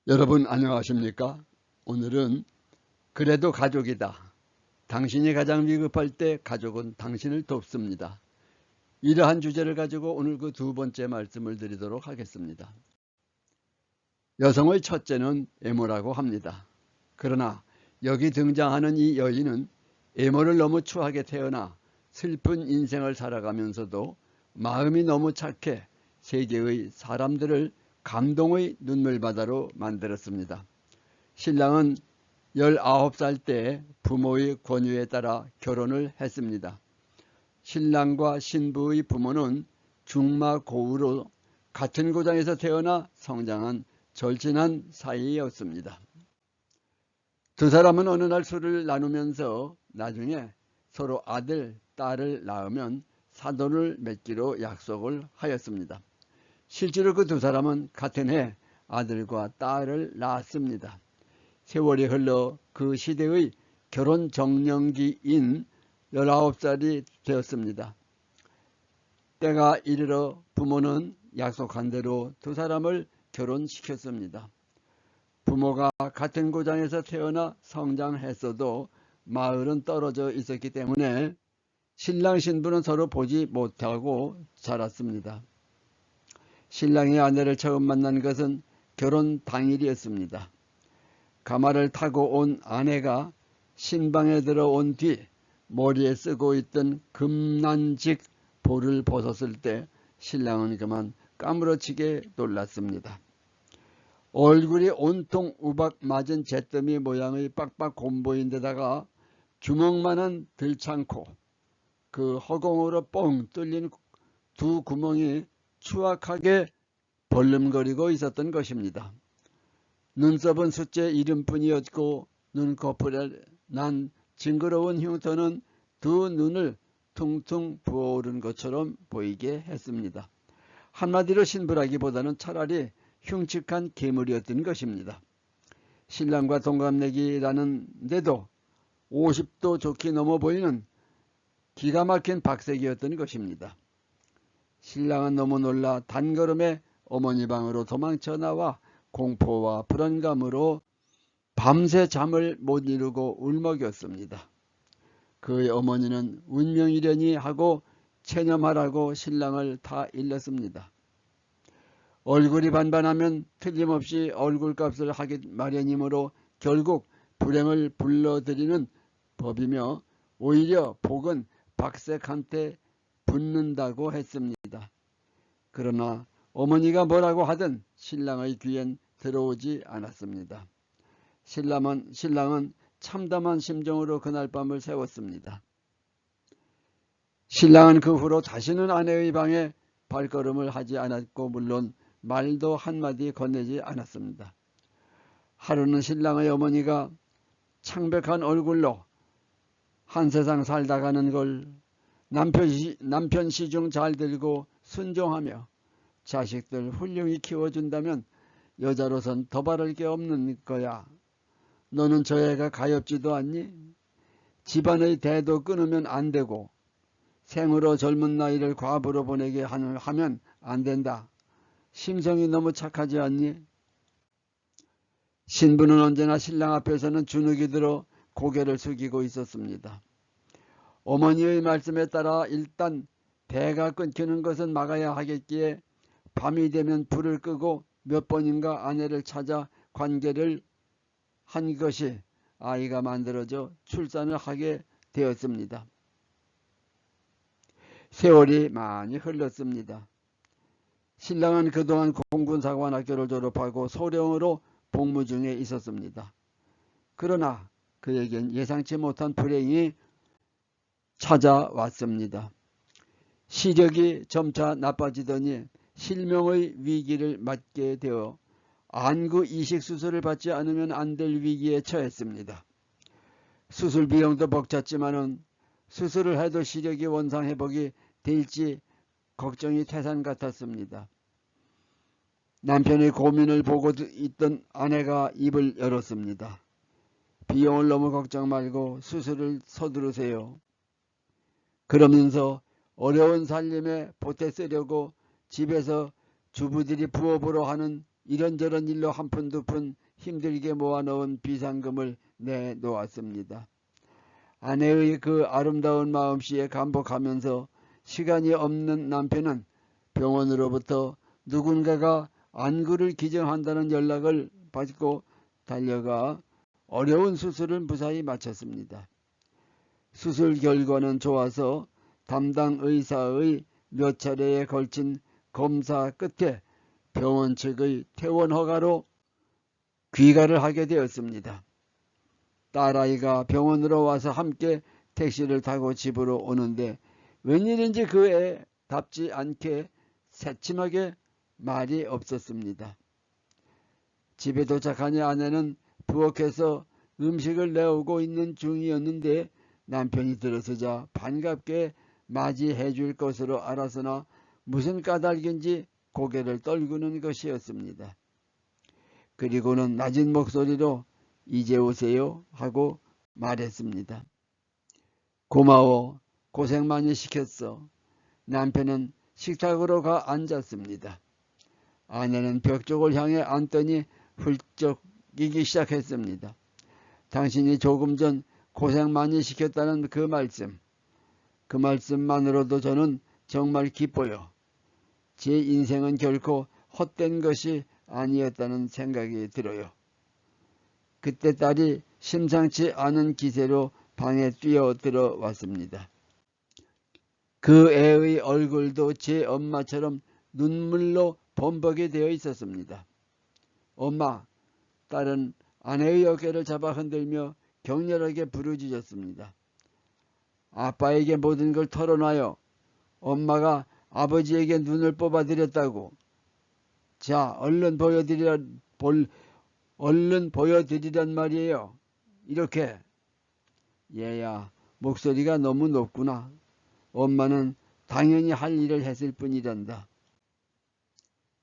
여러분 안녕하십니까? 오늘은 그래도 가족이다. 당신이 가장 위급할 때 가족은 당신을 돕습니다. 이러한 주제를 가지고 오늘 그 두 번째 말씀을 드리도록 하겠습니다. 여성의 첫째는 에모라고 합니다. 그러나 여기 등장하는 이 여인은 에모를 너무 추하게 태어나 슬픈 인생을 살아가면서도 마음이 너무 착해 세계의 사람들을 감동의 눈물바다로 만들었습니다. 신랑은 19살 때 부모의 권유에 따라 결혼을 했습니다. 신랑과 신부의 부모는 중마고우로 같은 고장에서 태어나 성장한 절친한 사이였습니다. 두 사람은 어느 날 술을 나누면서 나중에 서로 아들, 딸을 낳으면 사돈을 맺기로 약속을 하였습니다. 실제로 그 두 사람은 같은 해 아들과 딸을 낳았습니다. 세월이 흘러 그 시대의 결혼 정년기인 19살이 되었습니다. 때가 이르러 부모는 약속한 대로 두 사람을 결혼시켰습니다. 부모가 같은 고장에서 태어나 성장했어도 마을은 떨어져 있었기 때문에 신랑 신부는 서로 보지 못하고 자랐습니다. 신랑이 아내를 처음 만난 것은 결혼 당일이었습니다. 가마를 타고 온 아내가 신방에 들어온 뒤 머리에 쓰고 있던 금난직 볼을 벗었을 때 신랑은 그만 까무러치게 놀랐습니다. 얼굴이 온통 우박 맞은 잿더미 모양의 빡빡 곰보인 데다가 주먹만한 들창코, 그 허공으로 뻥 뚫린 두 구멍이 추악하게 벌름거리고 있었던 것입니다. 눈썹은 숫자 이름뿐이었고 눈꺼풀에 난 징그러운 흉터는 두 눈을 퉁퉁 부어오른 것처럼 보이게 했습니다. 한마디로 신부라기보다는 차라리 흉측한 괴물이었던 것입니다. 신랑과 동갑내기라는데도 50도 좋게 넘어 보이는 기가 막힌 박색이었던 것입니다. 신랑은 너무 놀라 단걸음에 어머니 방으로 도망쳐 나와 공포와 불안감으로 밤새 잠을 못 이루고 울먹였습니다. 그의 어머니는 운명이려니 하고 체념하라고 신랑을 다 일렀습니다. 얼굴이 반반하면 틀림없이 얼굴값을 하기 마련이므로 결국 불행을 불러들이는 법이며 오히려 복은 박색한테 붙는다고 했습니다. 그러나 어머니가 뭐라고 하든 신랑의 귀엔 들어오지 않았습니다. 신랑은 참담한 심정으로 그날 밤을 새웠습니다. 신랑은 그 후로 다시는 아내의 방에 발걸음을 하지 않았고 물론 말도 한마디 건네지 않았습니다. 하루는 신랑의 어머니가 창백한 얼굴로 한 세상 살다 가는 걸 남편 시중 잘 들고 순종하며 자식들 훌륭히 키워준다면 여자로선 더 바랄 게 없는 거야. 너는 저 애가 가엾지도 않니? 집안의 대도 끊으면 안 되고 생으로 젊은 나이를 과부로 보내게 하면 안 된다. 심성이 너무 착하지 않니? 신부는 언제나 신랑 앞에서는 주눅이 들어 고개를 숙이고 있었습니다. 어머니의 말씀에 따라 일단 배가 끊기는 것은 막아야 하겠기에 밤이 되면 불을 끄고 몇 번인가 아내를 찾아 관계를 한 것이 아이가 만들어져 출산을 하게 되었습니다. 세월이 많이 흘렀습니다. 신랑은 그동안 공군사관학교를 졸업하고 소령으로 복무 중에 있었습니다. 그러나 그에겐 예상치 못한 불행이 찾아왔습니다. 시력이 점차 나빠지더니 실명의 위기를 맞게 되어 안구 이식 수술을 받지 않으면 안 될 위기에 처했습니다. 수술 비용도 벅찼지만은 수술을 해도 시력이 원상 회복이 될지 걱정이 태산 같았습니다. 남편의 고민을 보고 있던 아내가 입을 열었습니다. 비용을 너무 걱정 말고 수술을 서두르세요. 그러면서 어려운 살림에 보태 쓰려고 집에서 주부들이 부업으로 하는 이런저런 일로 한 푼 두 푼 힘들게 모아놓은 비상금을 내놓았습니다. 아내의 그 아름다운 마음씨에 감복하면서 시간이 없는 남편은 병원으로부터 누군가가 안구를 기증한다는 연락을 받고 달려가 어려운 수술을 무사히 마쳤습니다. 수술 결과는 좋아서 담당 의사의 몇 차례에 걸친 검사 끝에 병원 측의 퇴원 허가로 귀가를 하게 되었습니다. 딸아이가 병원으로 와서 함께 택시를 타고 집으로 오는데 웬일인지 그 애답지 않게 새침하게 말이 없었습니다. 집에 도착하니 아내는 부엌에서 음식을 내오고 있는 중이었는데 남편이 들어서자 반갑게 맞이해 줄 것으로 알았으나 무슨 까닭인지 고개를 떨구는 것이었습니다. 그리고는 낮은 목소리로 이제 오세요 하고 말했습니다. 고마워. 고생 많이 시켰어. 남편은 식탁으로 가 앉았습니다. 아내는 벽 쪽을 향해 앉더니 훌쩍이기 시작했습니다. 당신이 조금 전 고생 많이 시켰다는 그 말씀만으로도 저는 정말 기뻐요. 제 인생은 결코 헛된 것이 아니었다는 생각이 들어요. 그때 딸이 심상치 않은 기세로 방에 뛰어들어 왔습니다. 그 애의 얼굴도 제 엄마처럼 눈물로 범벅이 되어 있었습니다. 엄마, 딸은 아내의 어깨를 잡아 흔들며 격렬하게 부르짖었습니다. 아빠에게 모든 걸 털어놔요. 엄마가 아버지에게 눈을 뽑아드렸다고. 자, 얼른 보여드리란 말이에요. 이렇게. 얘야, 목소리가 너무 높구나. 엄마는 당연히 할 일을 했을 뿐이란다.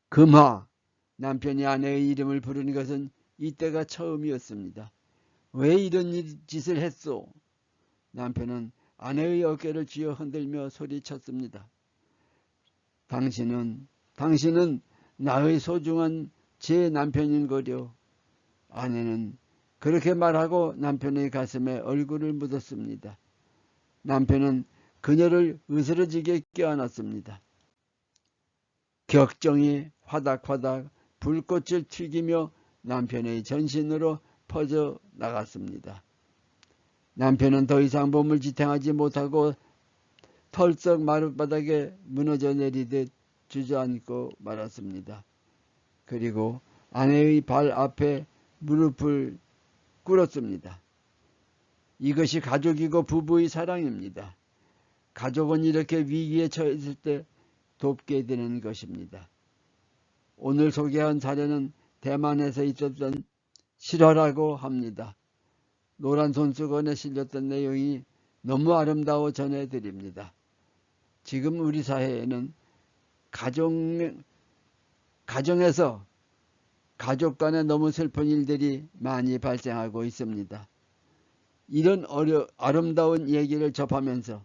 금화, 남편이 아내의 이름을 부르는 것은 이때가 처음이었습니다. 왜 이런 짓을 했소? 남편은 아내의 어깨를 쥐어 흔들며 소리쳤습니다. 당신은 나의 소중한 제 남편인 거려. 아내는 그렇게 말하고 남편의 가슴에 얼굴을 묻었습니다. 남편은 그녀를 으스러지게 껴안았습니다. 격정이 화닥화닥 불꽃을 튀기며 남편의 전신으로 퍼져 나갔습니다. 남편은 더 이상 몸을 지탱하지 못하고 털썩 마룻바닥에 무너져 내리듯 주저앉고 말았습니다. 그리고 아내의 발 앞에 무릎을 꿇었습니다. 이것이 가족이고 부부의 사랑입니다. 가족은 이렇게 위기에 처했을 때 돕게 되는 것입니다. 오늘 소개한 사례는 대만에서 있었던 실화라고 합니다. 노란 손수건에 실렸던 내용이 너무 아름다워 전해드립니다. 지금 우리 사회에는 가정에서 가족 간에 너무 슬픈 일들이 많이 발생하고 있습니다. 이런 아름다운 얘기를 접하면서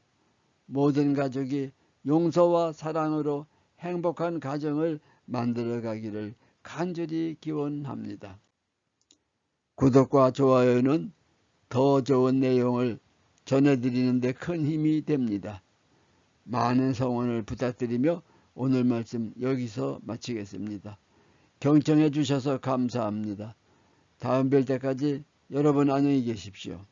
모든 가족이 용서와 사랑으로 행복한 가정을 만들어가기를 간절히 기원합니다. 구독과 좋아요는 더 좋은 내용을 전해드리는 데 큰 힘이 됩니다. 많은 성원을 부탁드리며 오늘 말씀 여기서 마치겠습니다. 경청해 주셔서 감사합니다. 다음 뵐 때까지 여러분 안녕히 계십시오.